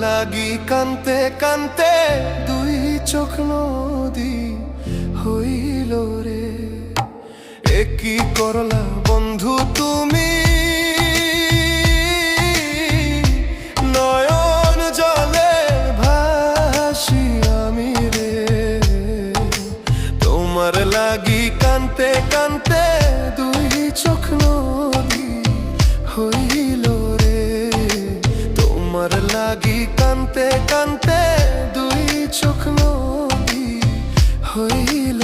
লাগি কান্তে কান্তে দুই চোখ নদী হইল রে। একই করলা বন্ধু তুমি, নয়ন জলে ভাসি আমি রে। তোমার লাগি কান্তে কান্তে দুই চোখ নদী হইল রে। তোমার লাগি কান্তে কান্তে দুই চোখ নদী হইল।